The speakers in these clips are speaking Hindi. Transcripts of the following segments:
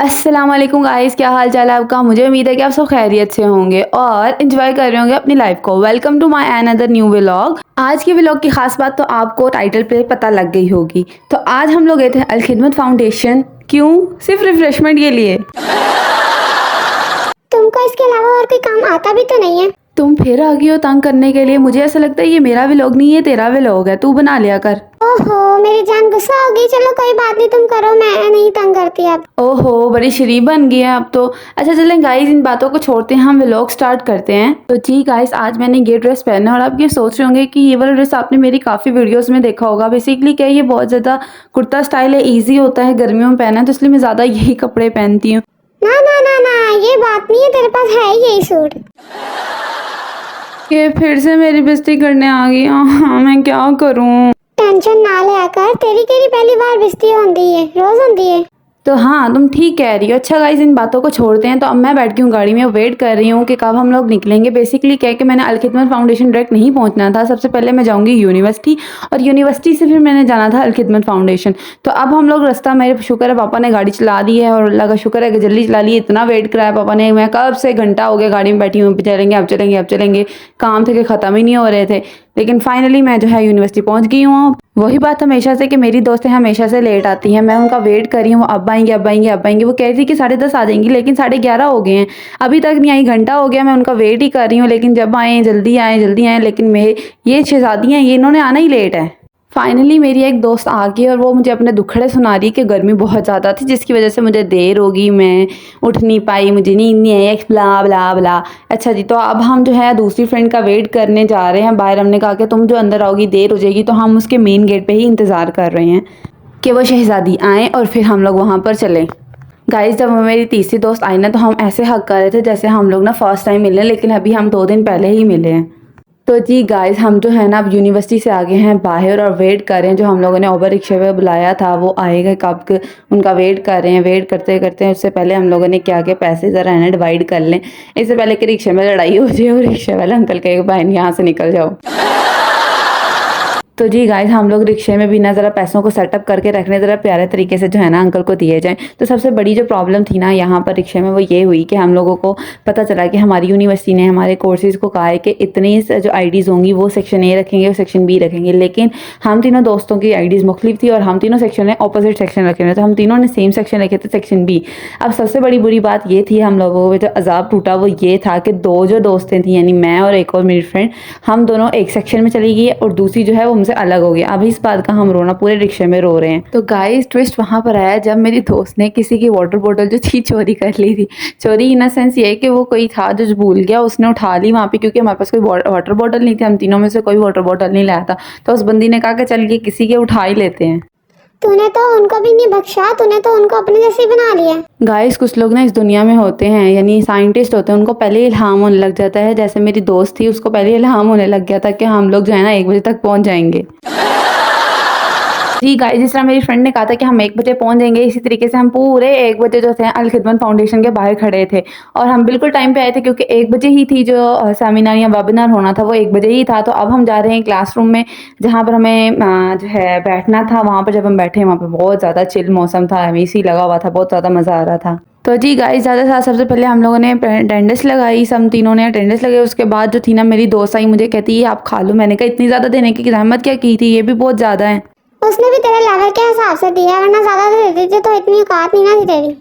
अस्सलाम वालेकुम गाइस, क्या हाल चाल है आपका। मुझे उम्मीद है कि आप सब खैरियत से होंगे और एंजॉय कर रहे होंगे अपनी लाइफ को। Welcome to my another new vlog. आज के व्लॉग की खास बात तो आपको टाइटल पे पता लग गई होगी। तो आज हम लोग गए थे अल खिदमत फाउंडेशन। क्यों? सिर्फ रिफ्रेशमेंट के लिए। तुमको इसके अलावा और कोई काम आता भी तो नहीं है। तुम फिर आ गई हो तंग करने के लिए। मुझे ऐसा लगता है ये मेरा व्लॉग नहीं है, तेरा व्लॉग है। तू बना लिया कर। ओहो, मेरी जान गुस्सा हो गई। चलो कोई बात नहीं, तुम करो, मैं नहीं तंग करती अब। ओहो, बड़ी शरीफ बन गई है अब तो। अच्छा चलें गाइस, इन बातों को छोड़ते हैं, हम व्लॉग स्टार्ट करते हैं। तो जी गाइस, आज मैंने ये ड्रेस पहना और आप ये सोच रहे होंगे कि ये वाला ड्रेस आपने मेरी काफ़ी वीडियोस में देखा होगा। बेसिकली क्या है, ये बहुत ज़्यादा कुर्ता स्टाइल है, ईजी होता है गर्मियों में पहना, तो इसलिए मैं ज़्यादा यही कपड़े पहनती हूँ। ना ना ना ना, ये बात नहीं है, तेरे पास है यही सूट। ये फिर से मेरी बेइज्जती करने आ गई। हाँ, मैं क्या करूँ। टेंशन ना लिया कर, तेरी केरी पहली बार बेइज्जती होती है, रोज होती है। तो हाँ, तुम ठीक कह रही हो। अच्छा गाइस, इन बातों को छोड़ते हैं। तो अब मैं बैठ गई हूँ गाड़ी में, वेट कर रही हूँ कि कब हम लोग निकलेंगे। बेसिकली क्या है कि मैंने अल खिदमत फाउंडेशन डायरेक्ट नहीं पहुँचना था। सबसे पहले मैं जाऊँगी यूनिवर्सिटी और यूनिवर्सिटी से फिर मैंने जाना था अल खिदमत फाउंडेशन। तो अब हम लोग रास्ता, मेरे शुक्र है पापा ने गाड़ी चला दी है और अल्लाह का शुक्र है कि जल्दी चला ली। इतना वेट कराया पापा ने, मैं कब से घंटा हो गया गाड़ी में बैठी हूँ। चलेंगे अब चलेंगे अब चलेंगे, काम थे कि ख़त्म ही नहीं हो रहे थे। लेकिन फाइनली मैं जो है यूनिवर्सिटी पहुंच गई हूँ। वही बात हमेशा से कि मेरी दोस्तें हमेशा से लेट आती हैं, मैं उनका वेट कर रही हूँ, वो अब आएंगे अब आएंगे अब आएंगे। वो कह रही थी कि 10:30 आ जाएंगी, लेकिन 11:30 हो गए हैं, अभी तक नहीं आई। घंटा हो गया मैं उनका वेट ही कर रही हूँ, लेकिन जब आए जल्दी आए जल्दी आए। लेकिन मैं, ये शहजादी हैं, ये इन्होंने आना ही लेट है। फाइनली मेरी एक दोस्त आ गई और वो मुझे अपने दुखड़े सुना रही कि गर्मी बहुत ज़्यादा थी, जिसकी वजह से मुझे देर होगी, मैं उठ नहीं पाई, मुझे नींद नहीं आई, ब्ला ब्ला ब्ला। अच्छा जी, तो अब हम जो है दूसरी फ्रेंड का वेट करने जा रहे हैं बाहर। हमने कहा कि तुम जो अंदर आओगी देर हो जाएगी, तो हम उसके मेन गेट पे ही इंतज़ार कर रहे हैं कि वो शहज़ादी आए और फिर हम लोग वहाँ पर चलें। गाइस, जब मेरी तीसरी दोस्त आई ना, तो हम ऐसे हक कर रहे थे जैसे हम लोग ना फर्स्ट टाइम मिले, लेकिन अभी हम 2 दिन पहले ही मिले हैं। तो जी गाइस, हम जो है ना अब यूनिवर्सिटी से आगे हैं बाहर और वेट कर रहे हैं। जो हम लोगों ने ओबर रिक्शे पे बुलाया था वो आएगा कब, उनका वेट कर रहे हैं। वेट करते करते उससे पहले हम लोगों ने क्या पैसे ज़रा है ना डिवाइड कर लें, इससे पहले कि रिक्शे में लड़ाई हो जाए और रिक्शे वाले अंकल कहे बहन यहाँ से निकल जाओ। तो जी गाइस, हम लोग रिक्शे में भी ना ज़रा पैसों को सेटअप करके रखने, ज़रा प्यारे तरीके से जो है ना अंकल को दिए जाएं। तो सबसे बड़ी जो प्रॉब्लम थी ना यहाँ पर रिक्शे में, वो ये हुई कि हम लोगों को पता चला कि हमारी यूनिवर्सिटी ने हमारे कोर्सेज़ को कहा है कि इतनी जो आईडीज़ होंगी वो सेक्शन ए रखेंगे और सेक्शन बी रखेंगे। लेकिन हम तीनों दोस्तों की आईडीज़ मुख्तलिफ थी और हम तीनों सेक्शन ने ऑपोजिट सेक्शन रखे हुए, तो हम तीनों ने सेम सेक्शन रखे थे, सेक्शन बी। अब सबसे बड़ी बुरी बात ये थी, हम लोगों को जो अजाब टूटा वो ये था कि 2 जो दोस्तें थी, यानी मैं और एक और मेरी फ्रेंड, हम दोनों एक सेक्शन में चली गई और दूसरी जो है वो हमसे अलग हो गई। अब इस बात का हम रोना पूरे रिक्शे में रो रहे हैं। तो गाइस, ट्विस्ट वहाँ पर आया जब मेरी दोस्त ने किसी की वाटर बोतल जो थी चोरी कर ली थी। चोरी इन द सेंस ये कि वो कोई था जो भूल गया, उसने उठा ली वहाँ पे, क्योंकि हमारे पास कोई वाटर बोतल नहीं थी, हम तीनों में से कोई वाटर बोतल नहीं लाया था। तो उस बंदी ने कहा कि चल ये किसी के उठा ही लेते हैं। तूने तो उनको भी नहीं बख्शा, तूने तो उनको अपने जैसे ही बना लिया। गाइस, कुछ लोग ना इस दुनिया में होते हैं, यानी साइंटिस्ट होते हैं, उनको पहले इल्हाम होने लग जाता है। जैसे मेरी दोस्त थी, उसको पहले इल्हाम होने लग गया था कि हम लोग जो है ना 1 बजे तक पहुँच जाएंगे। जी गाइस, जिस तरह मेरी फ्रेंड ने कहा था कि हम 1 बजे पहुंच जाएंगे, इसी तरीके से हम पूरे 1 बजे जो थे अल खिदमत फाउंडेशन के बाहर खड़े थे और हम बिल्कुल टाइम पे आए थे, क्योंकि 1 बजे ही थी जो सेमिनार या वेबिनार होना था, वो 1 बजे ही था। तो अब हम जा रहे हैं क्लासरूम में, जहाँ पर हमें जो है बैठना था। वहाँ पर जब हम बैठे, वहाँ पर बहुत ज़्यादा चिल मौसम था, एसी लगा हुआ था, बहुत ज़्यादा मज़ा आ रहा था। तो जी गाइस, ज़्यादा सबसे पहले हम लोगों ने अटेंडेंस लगाई, सब तीनों ने अटेंडेंस लगाई। उसके बाद जो थी ना मेरी दोस्त आई, मुझे कहती है आप खा लो। मैंने कहा इतनी ज़्यादा देने की ज़हमत क्या की थी, ये भी बहुत ज़्यादा है। उसने भी तेरे लेवल के हिसाब से दिया, वरना ज्यादा दे देती तो इतनी औकात नहीं ना थी तेरी।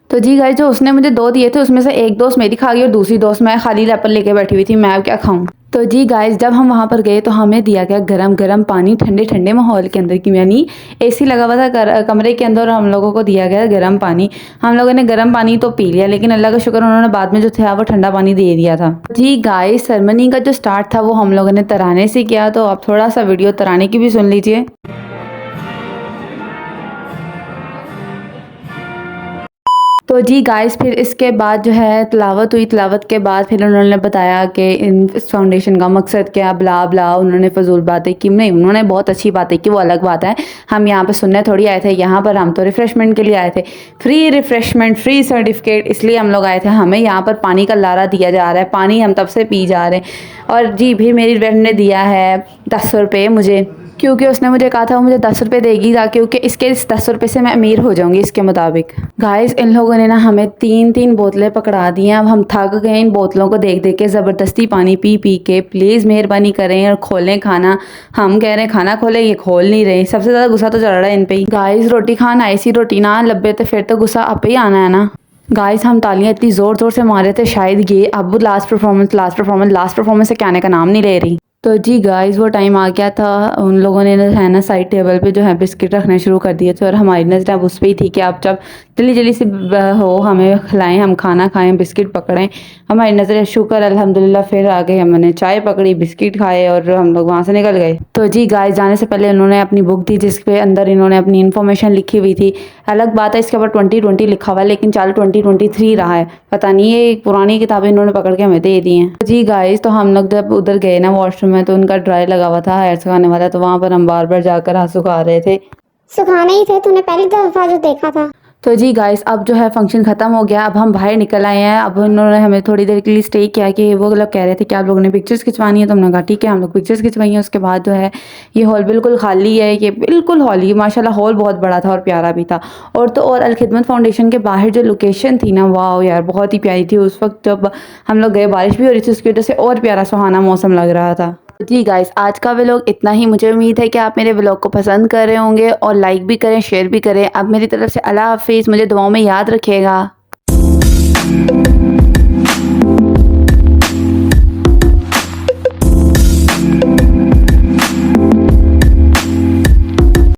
तो जी गाइस, जो उसने मुझे 2 दिए थे उसमें से एक दोस्त मेरी खा गई और दूसरी दोस्त मैं खाली रैपर लेके बैठी हुई थी, मैं अब क्या खाऊं। तो जी गाइस, जब हम वहाँ पर गए तो हमें दिया गया गरम गरम पानी, ठंडे ठंडे माहौल के अंदर की, यानी एसी लगा हुआ था कमरे के अंदर और हम लोगों को दिया गया गरम पानी। हम लोगों ने गरम पानी तो पी लिया, लेकिन अल्लाह का शुक्र उन्होंने बाद में जो था वो ठंडा पानी दे दिया था। जी गाइस, सेरेमनी का जो स्टार्ट था वो हम लोगों ने तराने से किया, तो आप थोड़ा सा वीडियो तराने की भी सुन लीजिए। तो जी गाइस, फिर इसके बाद जो है तिलावत हुई। तिलावत के बाद फिर उन्होंने बताया कि इस फाउंडेशन का मकसद क्या, ब्ला ब्ला। उन्होंने फजूल बातें की नहीं, उन्होंने बहुत अच्छी बातें की, वो अलग बात है। हम यहाँ पे सुनने थोड़ी आए थे, यहाँ पर हम तो रिफ़्रेशमेंट के लिए आए थे। फ्री रिफ़्रेशमेंट, फ्री सर्टिफिकेट, इसलिए हम लोग आए थे। हमें यहाँ पर पानी का लारा दिया जा रहा है, पानी हम तब से पी जा रहे हैं। और जी, फिर मेरी फ्रेंड ने दिया है 10 रुपये मुझे क्योंकि उसने मुझे कहा था वो मुझे 10 रुपये देगी क्योंकि इसके इस 10 रुपये से मैं अमीर हो जाऊंगी इसके मुताबिक। गाइस इन लोगों ने ना हमें 3-3 बोतलें पकड़ा दी हैं। अब हम थक गए इन बोतलों को देख देख के, ज़बरदस्ती पानी पी पी के। प्लीज़ मेहरबानी करें और खोलें खाना। हम कह रहे हैं खाना खोलें, ये खोल नहीं रहे। सबसे ज़्यादा गुस्सा तो चल रहा है इन पे ही। गाइस रोटी खान आई सी, रोटी ना लब्बे तो फिर तो गुस्सा आप ही आना है ना। गाइस हम तालियां इतनी ज़ोर ज़ोर से मारे थे, शायद ये अब लास्ट परफॉर्मेंस से क्या आने का नाम नहीं ले रही। तो जी गाइस वो टाइम आ गया था। उन लोगों ने है ना साइड टेबल पे जो है बिस्किट रखने शुरू कर दिए थे और हमारी नज़र अब उस पर ही थी कि आप जब जल्दी जल्दी से हो हमें खिलाएं, हम खाना खाएं, बिस्किट पकड़ें। हमारी नज़र शुक्र अल्हम्दुलिल्लाह फिर आ गई। हमने चाय पकड़ी, बिस्किट खाए और हम लोग वहाँ से निकल गए। तो जी गाइस जाने से पहले उन्होंने अपनी बुक दी जिस पे अंदर इन्होंने अपनी इन्फॉर्मेशन लिखी हुई थी। अलग बात है इसके ऊपर 2020 लिखा हुआ है, लेकिन चल 2023 रहा है। पता नहीं ये पुरानी किताबें इन्होंने पकड़ के हमें दे दी हैं। तो जी गाइस तो हम लोग जब उधर गए ना वॉशरूम में, तो उनका ड्राई लगा हुआ था हेयर सुखाने वाला, तो वहाँ पर हम बार बार जाकर हाथ सुखा रहे थे। सुखाने ही थे, तूने पहली दफा जो देखा था। तो जी गाइस अब जो है फंक्शन ख़त्म हो गया। अब हम बाहर निकल आए हैं। अब उन्होंने हमें थोड़ी देर के लिए स्टे किया कि वो लोग कह रहे थे कि आप लोगों ने पिक्चर्स खिंचवानी है, तो हमने कहा ठीक है। हम लोग पिक्चर्स खिंचवाई हैं। उसके बाद जो है ये हॉल बिल्कुल खाली है, ये बिल्कुल खाली। माशाल्लाह हॉल बहुत बड़ा था और प्यारा भी था। और तो और अलखिदमत फाउंडेशन के बाहर जो लोकेशन थी ना, वाह यार बहुत ही प्यारी थी। उस वक्त जब हम लोग गए बारिश भी हो रही थी, उसकी वजह से और प्यारा सुहाना मौसम लग रहा था। जी गाइस आज का व्लॉग इतना ही। मुझे उम्मीद है कि आप मेरे व्लॉग को पसंद कर रहे होंगे और लाइक भी करें, शेयर भी करें। अब मेरी तरफ से अल्लाह हाफिज़। मुझे दुआओं में याद रखिएगा।